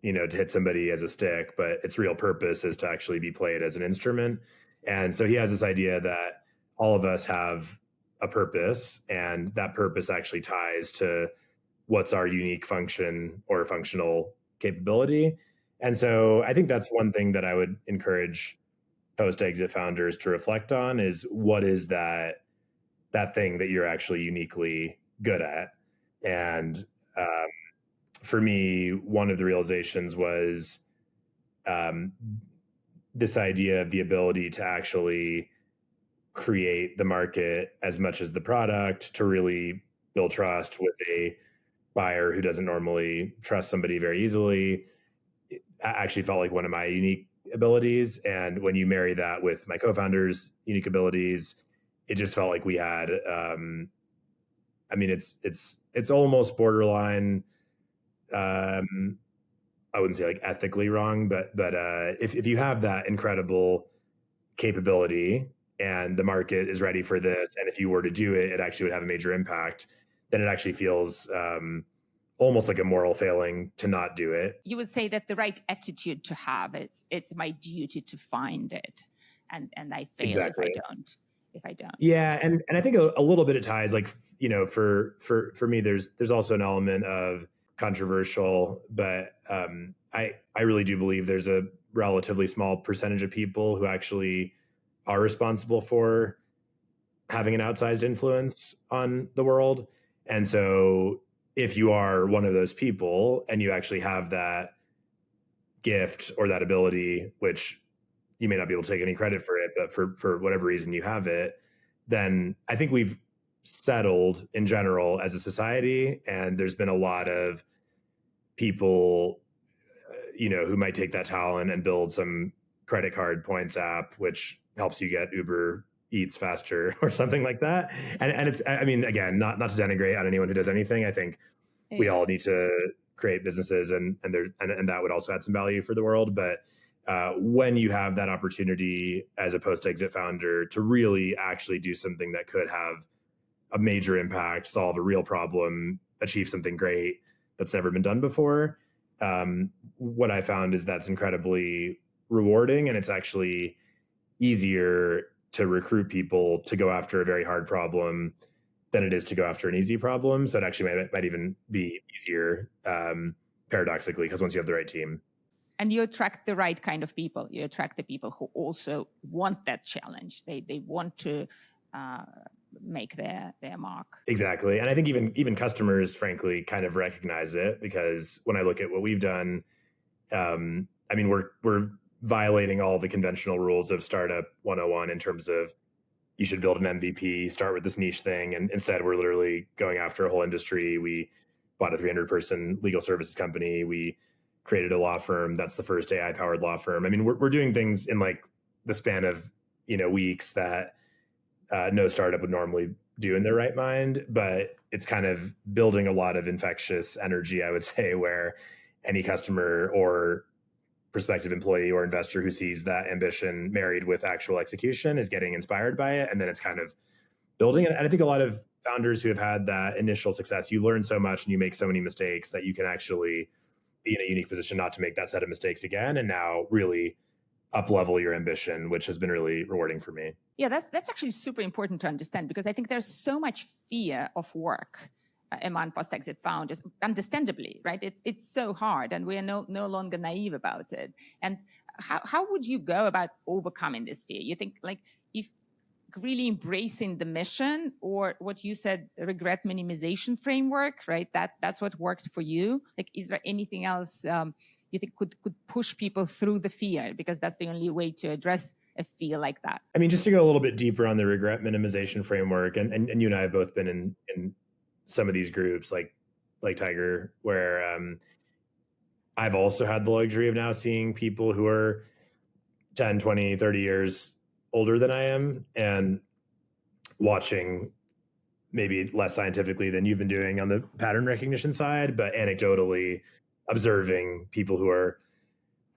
to hit somebody as a stick, but its real purpose is to actually be played as an instrument. And so he has this idea that all of us have a purpose, and that purpose actually ties to what's our unique function or functional capability. And so I think that's one thing that I would encourage post-exit founders to reflect on, is what is that thing that you're actually uniquely good at. And for me, one of the realizations was this idea of the ability to actually create the market as much as the product, to really build trust with a buyer who doesn't normally trust somebody very easily. It actually felt like one of my unique abilities. And when you marry that with my co-founder's unique abilities, it just felt like we had, it's almost borderline, I wouldn't say like ethically wrong, but if you have that incredible capability and the market is ready for this, and if you were to do it, it actually would have a major impact, then it actually feels almost like a moral failing to not do it. You would say that the right attitude to have is, it's my duty to find it, and I fail exactly. if I don't. Yeah, and I think a little bit it ties, like, for me, there's also an element of controversial, but I really do believe there's a relatively small percentage of people who actually are responsible for having an outsized influence on the world. And so if you are one of those people and you actually have that gift or that ability, which you may not be able to take any credit for it, but for whatever reason you have it, then I think we've settled in general as a society. And there's been a lot of people, who might take that talent and build some credit card points app, which helps you get Uber Eats faster or something like that. And it's, I mean, again, not to denigrate on anyone who does anything. I think we all need to create businesses and that would also add some value for the world. But when you have that opportunity as a post-exit founder to really actually do something that could have a major impact, solve a real problem, achieve something great that's never been done before, what I found is that's incredibly rewarding, and it's actually easier to recruit people to go after a very hard problem than it is to go after an easy problem. So it actually might even be easier, paradoxically, because once you have the right team. And you attract the right kind of people. You attract the people who also want that challenge. They want to make their mark. Exactly. And I think even customers, frankly, kind of recognize it, because when I look at what we've done, I mean, we're violating all the conventional rules of startup 101 in terms of you should build an MVP, start with this niche thing. And instead, we're literally going after a whole industry. We bought a 300-person legal services company. We created a law firm. That's the first AI-powered law firm. I mean, we're doing things in like the span of, weeks that no startup would normally do in their right mind. But it's kind of building a lot of infectious energy, I would say, where any customer or prospective employee or investor who sees that ambition married with actual execution is getting inspired by it. And then it's kind of building. And I think a lot of founders who have had that initial success, you learn so much and you make so many mistakes that you can actually be in a unique position not to make that set of mistakes again, and now really up level your ambition, which has been really rewarding for me. Yeah, that's actually super important to understand, because I think there's so much fear of work among post-exit founders, understandably, right? It's so hard, and we are no longer naive about it. And how would you go about overcoming this fear? You think, like, if really embracing the mission, or what you said, regret minimization framework, right? That's what worked for you. Like, is there anything else you think could push people through the fear? Because that's the only way to address a fear like that. I mean, just to go a little bit deeper on the regret minimization framework, and you and I have both been in some of these groups like Tiger, where I've also had the luxury of now seeing people who are 10, 20, 30 years older than I am, and watching, maybe less scientifically than you've been doing on the pattern recognition side, but anecdotally observing people who are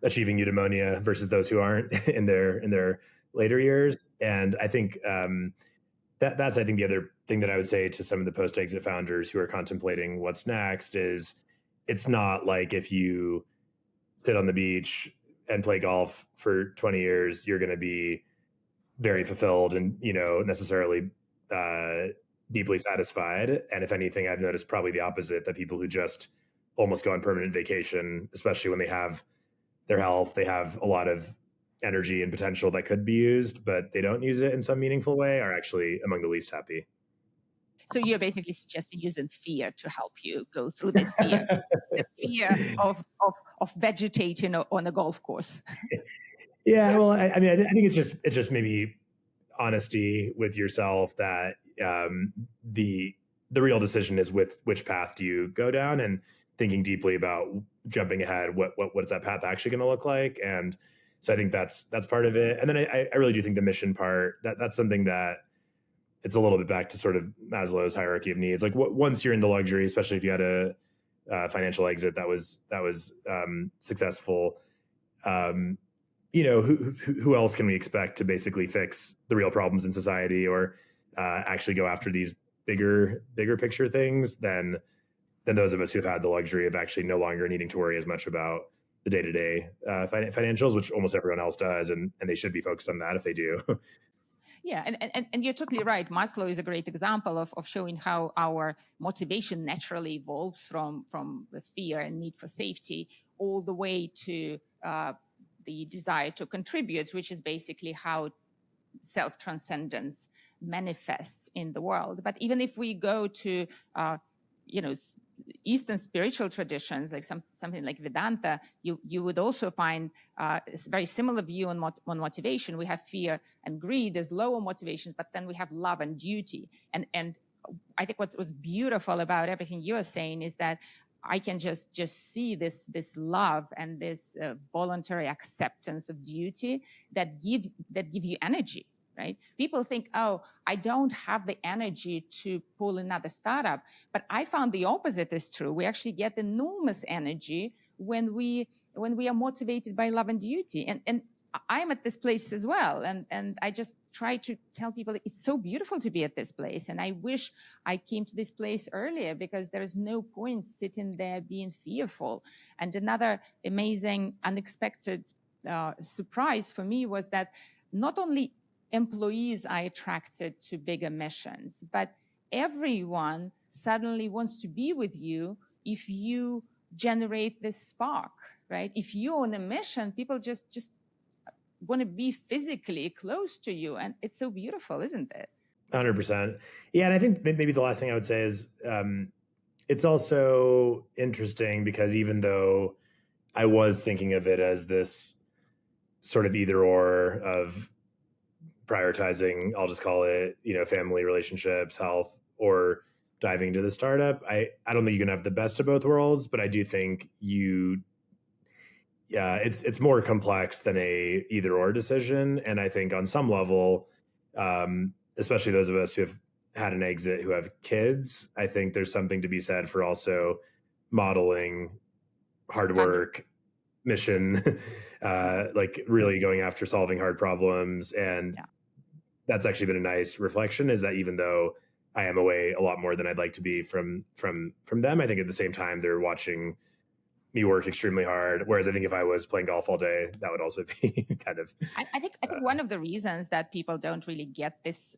achieving eudaimonia versus those who aren't in their later years. And I think that's, I think, the other thing that I would say to some of the post-exit founders who are contemplating what's next is, it's not like if you sit on the beach and play golf for 20 years, you're going to be very fulfilled and, necessarily deeply satisfied. And if anything, I've noticed probably the opposite, that people who just almost go on permanent vacation, especially when they have their health, they have a lot of energy and potential that could be used, but they don't use it in some meaningful way, are actually among the least happy. So you're basically suggesting using fear to help you go through this fear, the fear of vegetating on a golf course. Yeah, well, I mean, I think it's just maybe honesty with yourself that the real decision is with which path do you go down, and thinking deeply about jumping ahead. What's that path actually going to look like? And so I think that's part of it. And then I really do think the mission part, that's something that it's a little bit back to sort of Maslow's hierarchy of needs. Like, once you're in the luxury, especially if you had a financial exit that was successful, who else can we expect to basically fix the real problems in society, or actually go after these bigger picture things than those of us who've had the luxury of actually no longer needing to worry as much about the day-to-day financials, which almost everyone else does, and they should be focused on that if they do. Yeah, and you're totally right. Maslow is a great example of showing how our motivation naturally evolves from the fear and need for safety all the way to the desire to contribute, which is basically how self-transcendence manifests in the world. But even if we go to, Eastern spiritual traditions, like something like Vedanta, you would also find a very similar view on motivation. We have fear and greed as lower motivations, but then we have love and duty. And I think what's beautiful about everything you're saying is that I can just see this love and this voluntary acceptance of duty that give you energy. Right? People think, oh, I don't have the energy to pull another startup. But I found the opposite is true. We actually get enormous energy when we are motivated by love and duty. And I'm at this place as well. And I just try to tell people it's so beautiful to be at this place. And I wish I came to this place earlier, because there is no point sitting there being fearful. And another amazing, unexpected surprise for me was that not only employees are attracted to bigger missions, but everyone suddenly wants to be with you if you generate this spark, right? If you're on a mission, people just want to be physically close to you. And it's so beautiful, isn't it? 100%. Yeah. And I think maybe the last thing I would say is it's also interesting because even though I was thinking of it as this sort of either or of prioritizing, I'll just call it, family relationships, health, or diving into the startup, I don't think you can have the best of both worlds, but I do think it's more complex than a either or decision. And I think on some level, especially those of us who have had an exit who have kids, I think there's something to be said for also modeling hard work, mission, like really going after solving hard problems. And that's actually been a nice reflection, is that even though I am away a lot more than I'd like to be from them, I think at the same time they're watching me work extremely hard. Whereas I think if I was playing golf all day, that would also be kind of. I think one of the reasons that people don't really get this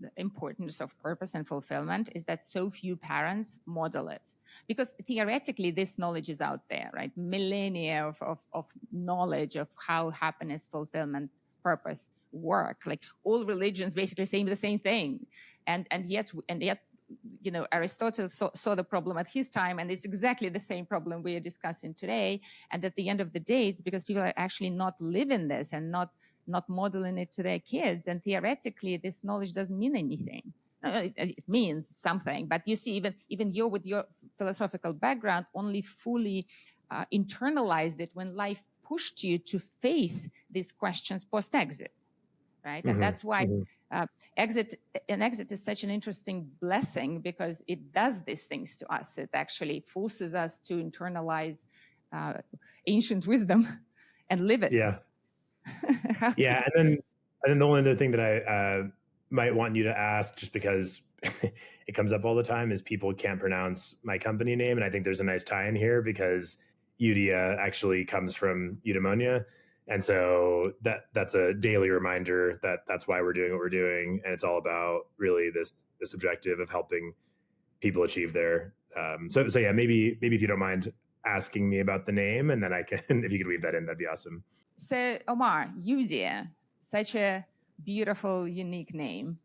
the importance of purpose and fulfillment is that so few parents model it. Because theoretically, this knowledge is out there, right? Millennia of knowledge of how happiness, fulfillment, purpose work. Like all religions basically saying the same thing. And yet, Aristotle saw the problem at his time, and it's exactly the same problem we are discussing today. And at the end of the day, it's because people are actually not living this and not modeling it to their kids. And theoretically, this knowledge doesn't mean anything. It means something, but you see, even you with your philosophical background only fully internalized it when life pushed you to face these questions post-exit, right? Mm-hmm. And that's why exit is such an interesting blessing, because it does these things to us. It actually forces us to internalize ancient wisdom and live it. Yeah. Yeah, and then the only other thing that I might want you to ask, just because it comes up all the time, is people can't pronounce my company name, and I think there's a nice tie-in here because Eudia actually comes from eudaimonia, and so that's a daily reminder that that's why we're doing what we're doing, and it's all about really this objective of helping people achieve their. So yeah, maybe if you don't mind asking me about the name, and then I can, if you could weave that in, that'd be awesome. So, Omar, Eudia, such a beautiful, unique name.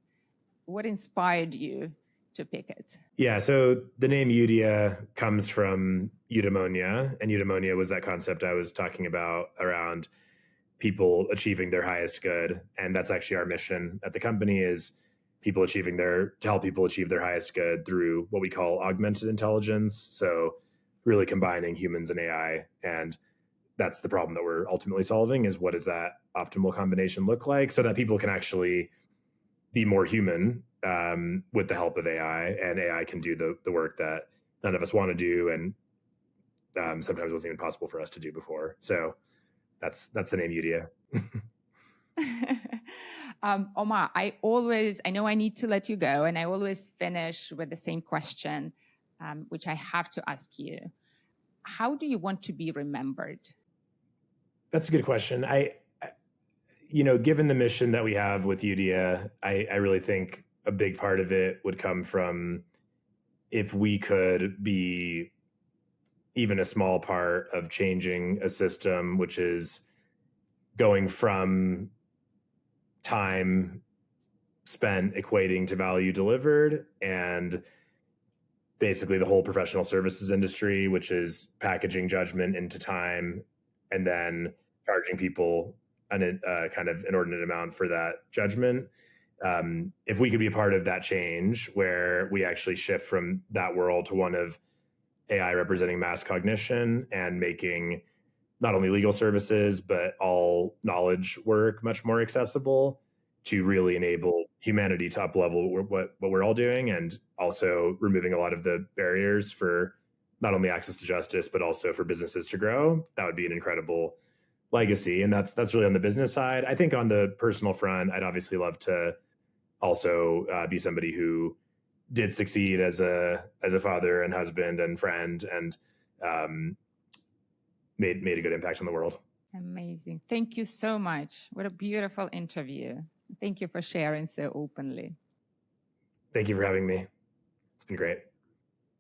What inspired you to pick it? Yeah, so the name Eudia comes from eudaimonia, and eudaimonia was that concept I was talking about around people achieving their highest good. And that's actually our mission at the company, is to help people achieve their highest good through what we call augmented intelligence. So really combining humans and AI. And that's the problem that we're ultimately solving, is what does that optimal combination look like so that people can actually be more human with the help of AI, and AI can do the work that none of us want to do, and sometimes wasn't even possible for us to do before. So that's the name Eudia. Omar, I know I need to let you go, and I always finish with the same question, which I have to ask you. How do you want to be remembered? That's a good question. I given the mission that we have with Eudia, I really think a big part of it would come from if we could be even a small part of changing a system, which is going from time spent equating to value delivered, and basically the whole professional services industry, which is packaging judgment into time and then charging people a kind of inordinate amount for that judgment. If we could be a part of that change where we actually shift from that world to one of AI representing mass cognition and making not only legal services, but all knowledge work much more accessible to really enable humanity to up level what we're all doing, and also removing a lot of the barriers for not only access to justice, but also for businesses to grow, that would be an incredible legacy. And that's really on the business side. I think on the personal front, I'd obviously love to also be somebody who did succeed as a father and husband and friend, and made a good impact on the world. Amazing. Thank you so much. What a beautiful interview. Thank you for sharing so openly. Thank you for having me. It's been great.